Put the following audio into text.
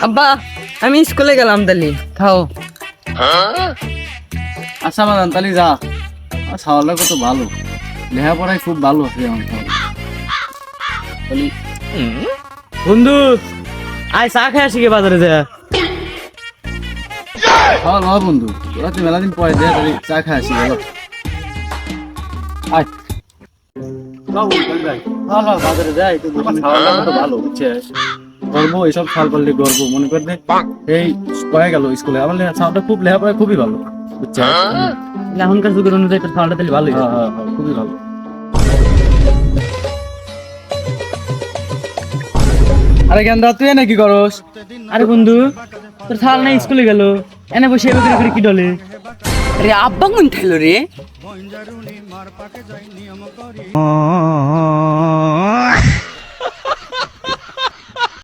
আব্বা আমি স্কুলে গেলাম তালি খাও। আচ্ছা বাজান তাহলে যা। ছাওয়ালা কত ভালো, লেখাপড়ায় খুব ভালো আছে আমার ছাওয়ালা। তাহলে বন্ধু আয় চা খেয়ে আসি গে বাজারে যা। খাওয়া লওয়া বন্ধু, তোরা তো মেলা দিন পরে দেয়, তাহলে চা খাই আসি বলো। আয় বাজারে যাই তো, ছাওয়ালা কত ভালো বুঝছিস, গর্ব এইসব ছাল পারলে গর্ব মনে করতে। এই পড়ে গেল স্কুলে, আমার ছাওয়াটা খুব লেখাপড়ায় খুবই ভালো বুঝছিস। এখনকার যুগের অনুযায়ী একটা খাওয়াটা তাহলে ভালোই। হ্যাঁ হ্যাঁ হ্যাঁ, খুবই ভালো। আরে গেন্দা তুই নাকি করস? আরে বন্ধু তোর ছাল নাই স্কুলে গেল, এনে বসে এবার করে কি ডলে। রে আব্বা কোন ঠাইলো রে?